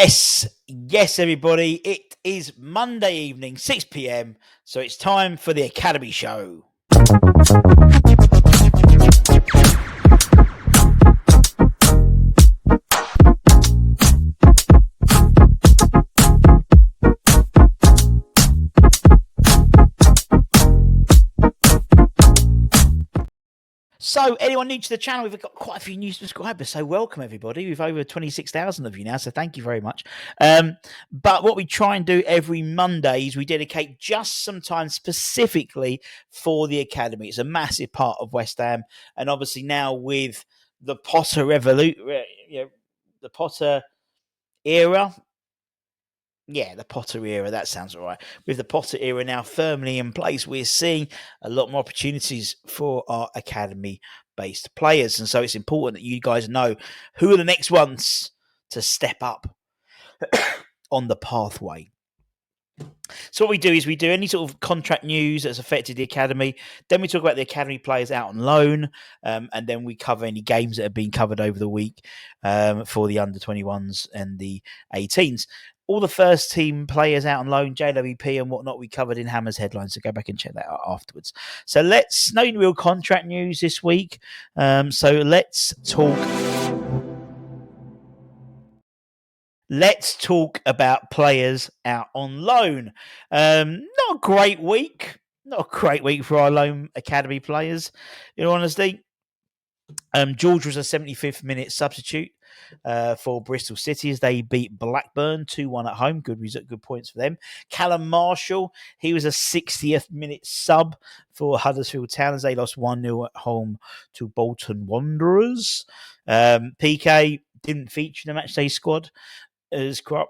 Yes, everybody. It is Monday evening, 6 p.m. So it's time for the Academy Show. So, anyone new to the channel, we've got quite a few new subscribers. So, welcome everybody. We've over 26,000 of you now. So, thank you very much. But what we try and do every Monday is we dedicate just some time specifically for the Academy. It's a massive part of West Ham. And obviously, now with the Potter the Potter era. Yeah, the Potter era, that sounds all right. With the Potter era now firmly in place, we're seeing a lot more opportunities for our academy-based players. And so it's important that you guys know who are the next ones to step up on the pathway. So what we do is we do any sort of contract news that's affected the academy. Then we talk about the academy players out on loan, and then we cover any games that have been covered over the week for the under-21s and the 18s. All the first team players out on loan, JWP and whatnot, we covered in Hammer's headlines. So go back and check that out afterwards. So no real contract news this week. So let's talk. Let's talk about players out on loan. Not a great week. Not a great week for our loan academy players, in all honesty. George was a 75th minute substitute for Bristol City as they beat Blackburn 2-1 at home. Good points for them. Callum Marshall, he was a 60th minute sub for Huddersfield Town as they lost 1-0 at home to Bolton Wanderers. PK didn't feature in the matchday squad as Grant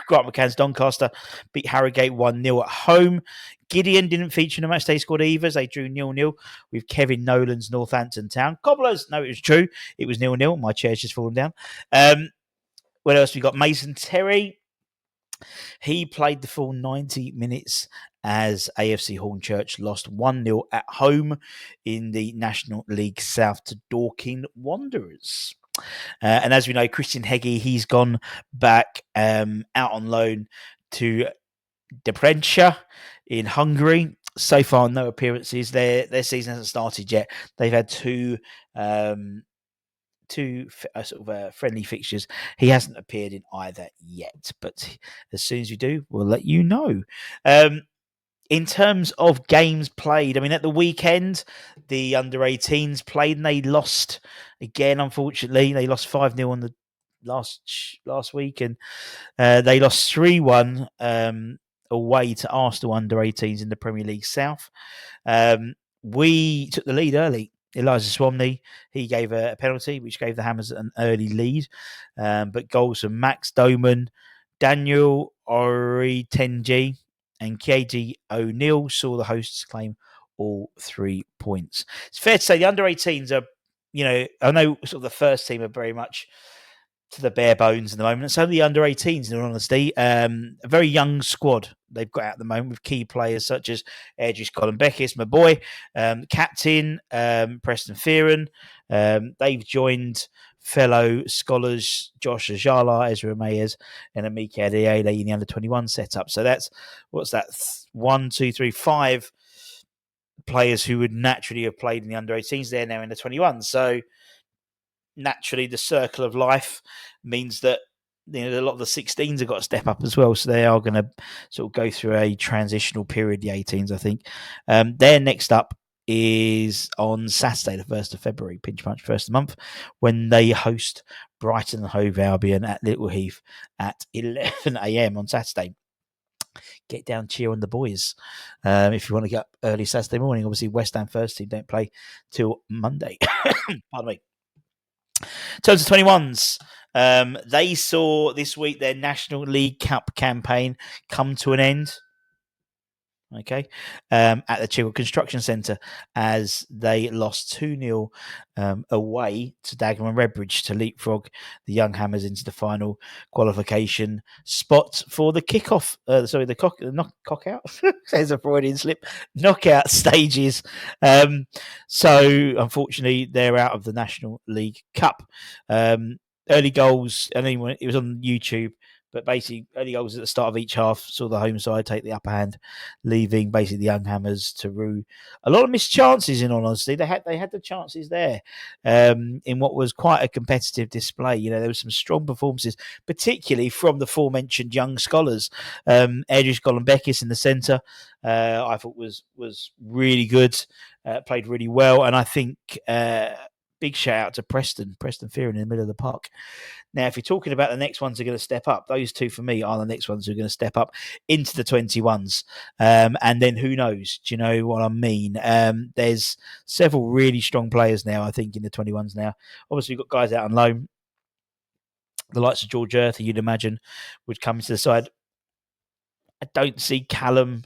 McCann's Doncaster beat Harrogate 1-0 at home. Gideon didn't feature in the matchday squad either as they drew 0-0 with Kevin Nolan's Northampton Town. Cobblers, no, it was true. It was 0-0. My chair's just fallen down. What else? We got Mason Terry. He played the full 90 minutes as AFC Hornchurch lost 1-0 at home in the National League South to Dorking Wanderers. And as we know, Christian Heggie, he's gone back out on loan to Debrecen in Hungary. So far, no appearances. Their season hasn't started yet. They've had two friendly fixtures. He hasn't appeared in either yet, but as soon as we do, we'll let you know. In terms of games played, I mean, at the weekend, the under-18s played and they lost again, unfortunately. They lost 5-0 on the last week, and they lost 3-1 away to Arsenal under-18s in the Premier League South. We took the lead early. Elijah Swamney, he gave a penalty, which gave the Hammers an early lead. But goals from Max Doman, Daniel Oritenji, and KD O'Neill saw the hosts claim all 3 points. It's fair to say the under-18s are, I know sort of the first team are very much to the bare bones at the moment. So the under-18s, in all honesty, a very young squad they've got at the moment with key players such as Edris Colin Beckis, my boy, captain Preston Fearon. They've joined fellow scholars Josh Ajala, Ezra Mayes, and Amike Adeyele in the under-21 setup. So that's, 5 players who would naturally have played in the under-18s. They're now in the 21. So naturally, the circle of life means that a lot of the 16s have got to step up as well. So they are going to sort of go through a transitional period, the 18s, I think. Their next up is on Saturday, the 1st of February, pinch punch, first of the month, when they host Brighton and Hove Albion at Little Heath at 11 a.m. on Saturday. Get down, cheer on the boys. If you want to get up early Saturday morning, obviously West Ham first team don't play till Monday. Pardon me. In terms of 21s, they saw this week their National League Cup campaign come to an end. Okay, at the Chigwell Construction Centre as they lost 2-0 away to Dagenham and Redbridge to leapfrog the Young Hammers into the final qualification spot for the kickoff. Cock out. There's a Freudian slip. Knockout stages. So unfortunately, they're out of the National League Cup. Early goals. I mean, it was on YouTube. But basically, early goals at the start of each half saw the home side take the upper hand, leaving basically the young hammers to rue a lot of missed chances. In all honesty, they had the chances there in what was quite a competitive display. There was some strong performances, particularly from the aforementioned young scholars. Edris Golombekis in the centre, I thought was really good, played really well, and I think big shout out to Preston Fearon in the middle of the park. Now, if you're talking about the next ones who are going to step up, those two for me are the next ones who are going to step up into the 21s. And then who knows? Do you know what I mean? There's several really strong players now, I think, in the 21s now. Obviously, we've got guys out on loan. The likes of George Earthy, you'd imagine, would come to the side. I don't see Callum,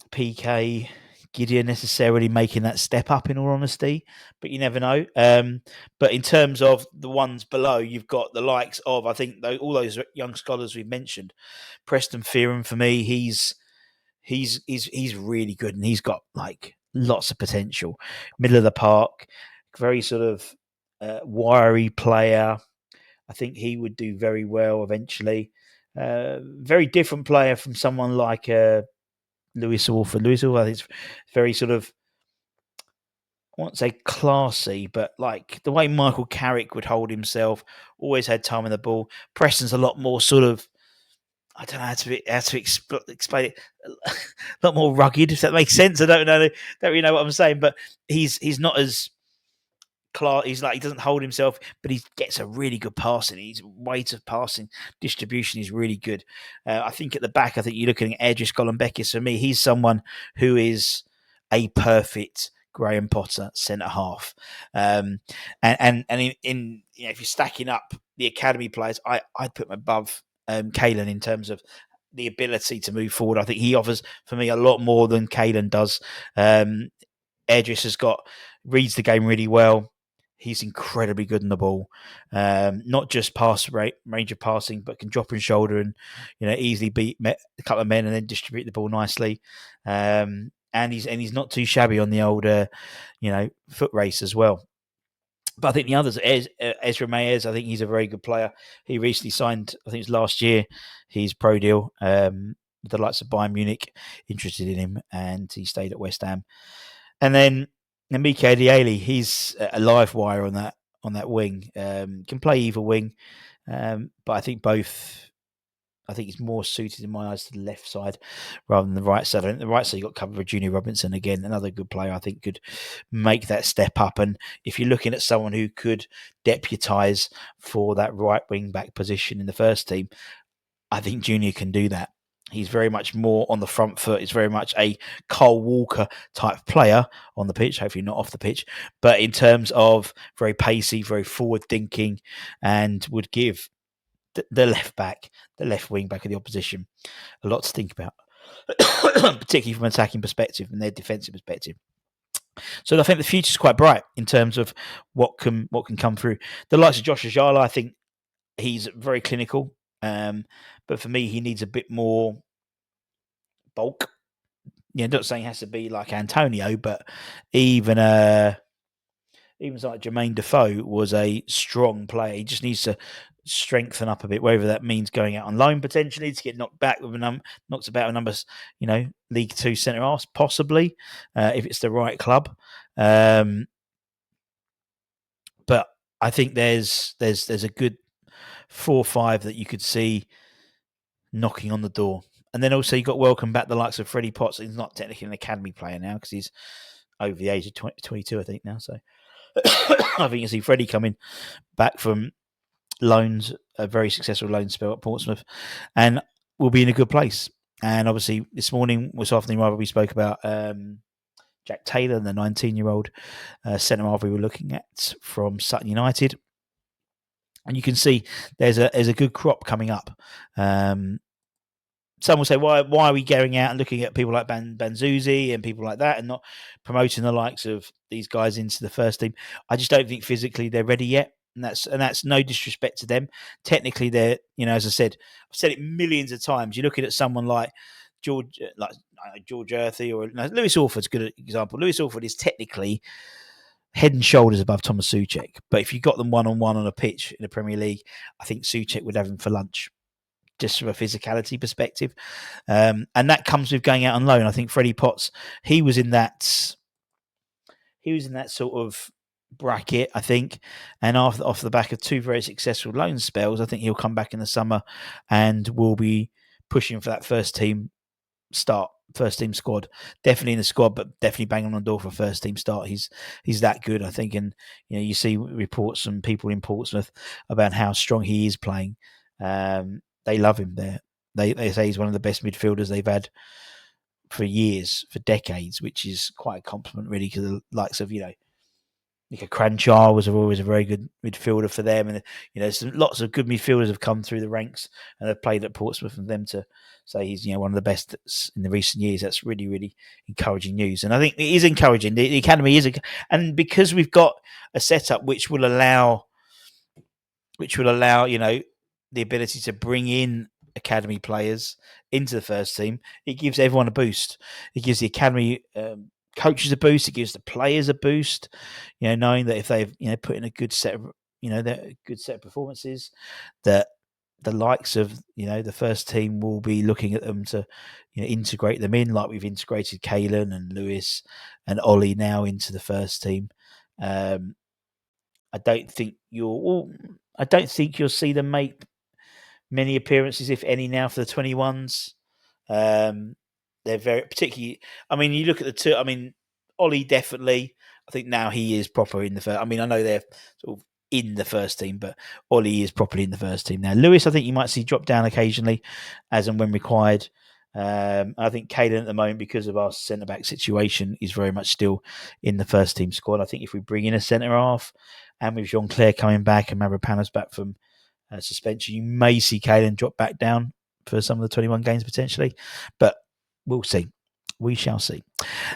PK, Gideon necessarily making that step up, in all honesty, but you never know. But in terms of the ones below, you've got the likes of, I think, all those young scholars we've mentioned. Preston Fearon, for me, he's really good, and he's got like lots of potential. Middle of the park, very sort of wiry player. I think he would do very well eventually. Very different player from someone like Lewis Orford. Lewis Orford, I think, it's very sort of, I won't say classy, but like the way Michael Carrick would hold himself, always had time on the ball. Preston's a lot more sort of, I don't know how to explain it, a lot more rugged, if that makes sense. I don't really know what I'm saying, but he's not as he's like, he doesn't hold himself, but he gets a really good passing. His weight of passing distribution is really good. I think at the back, I think you're looking at Edris Golombekis. For me, he's someone who is a perfect Graham Potter centre half. And in if you're stacking up the academy players, I'd put him above Kalen in terms of the ability to move forward. I think he offers, for me, a lot more than Kalen does. Edris reads the game really well. He's incredibly good on the ball, not just range of passing, but can drop his shoulder and easily beat a couple of men and then distribute the ball nicely. And he's not too shabby on the old foot race as well. But I think the others, Ezra Mayers, I think he's a very good player. He recently signed, I think it was last year, his pro deal with the likes of Bayern Munich, interested in him, and he stayed at West Ham. And then Mike Adiele, he's a live wire on that wing. Can play either wing, but I think both. I think he's more suited in my eyes to the left side rather than the right side. I think the right side you got covered with Junior Robinson again, another good player. I think could make that step up. And if you're looking at someone who could deputise for that right wing back position in the first team, I think Junior can do that. He's very much more on the front foot. He's very much a Cole Walker type player on the pitch, hopefully not off the pitch, but in terms of very pacey, very forward thinking, and would give the left wing back of the opposition a lot to think about, particularly from an attacking perspective and their defensive perspective. So I think the future is quite bright in terms of what can come through. The likes of Josh Ajala, I think he's very clinical. But for me, he needs a bit more bulk. Not saying he has to be like Antonio, but even like Jermaine Defoe was a strong player. He just needs to strengthen up a bit, whether that means going out on loan potentially to get knocked back with knocked about with numbers, League Two centre halves, possibly, if it's the right club. But I think there's a good 4 or 5 that you could see knocking on the door. And then also you got welcome back the likes of Freddie Potts. He's not technically an academy player now because he's over the age of 22, I think now. So I think you see Freddie coming back from loans, a very successful loan spell at Portsmouth, and will be in a good place. And obviously this afternoon rather, we spoke about Jack Taylor, the 19-year-old centre half we were looking at from Sutton United. And you can see there's a good crop coming up. Some will say, why are we going out and looking at people like Banzuzi and people like that and not promoting the likes of these guys into the first team? I just don't think physically they're ready yet. And that's no disrespect to them. Technically, they're, as I said, I've said it millions of times. You're looking at someone like George Earthy or Lewis Orford's a good example. Lewis Orford is technically head and shoulders above Thomas Souček. But if you got them one-on-one on a pitch in the Premier League, I think Souček would have him for lunch, just from a physicality perspective. And that comes with going out on loan. I think Freddie Potts, he was in that sort of bracket, I think. And off the back of 2 very successful loan spells, I think he'll come back in the summer and will be pushing for that first team squad. Definitely in the squad, but definitely banging on the door for a first team start. He's that good, I think. And you see reports from people in Portsmouth about how strong he is playing. They love him there. They say he's one of the best midfielders they've had for years, for decades, which is quite a compliment, really, because the likes of Nico Cranchar was always a very good midfielder for them, and lots of good midfielders have come through the ranks and have played at Portsmouth, and them to say he's one of the best in the recent years, that's really, really encouraging news. And I think it is encouraging. The academy is, and because we've got a setup which will allow the ability to bring in academy players into the first team, it gives everyone a boost. It gives the academy coaches a boost. It gives the players a boost. Knowing that if they've put in a good set of performances, that the likes of the first team will be looking at them to integrate them in, like we've integrated Kalen and Lewis and Ollie now into the first team. I don't think you'll see them make many appearances, if any, now for the 21s. They're very particularly. I mean, you look at the two. I mean, Ollie definitely. I think now he is proper in the first. I mean, I know they're sort of in the first team, but Ollie is properly in the first team now. Lewis, I think you might see drop down occasionally, as and when required. I think Caden at the moment, because of our centre back situation, is very much still in the first team squad. I think if we bring in a centre half, and with Jean Claire coming back and Mavropanos back from suspension, you may see Caden drop back down for some of the 21 games potentially, but we'll see. We shall see.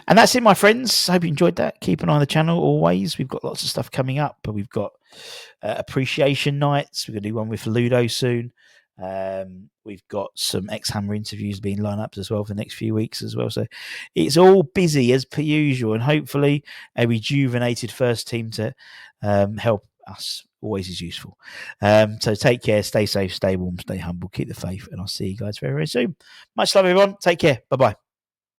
And that's it, my friends. Hope you enjoyed that. Keep an eye on the channel always. We've got lots of stuff coming up, but we've got appreciation nights. We're going to do one with Ludo soon. We've got some ex-Hammer interviews being lined up as well for the next few weeks as well. So it's all busy as per usual, and hopefully a rejuvenated first team to help us always is useful. So take care, stay safe, stay warm, stay humble, keep the faith, and I'll see you guys very, very soon. Much love, everyone. Take care. Bye-bye.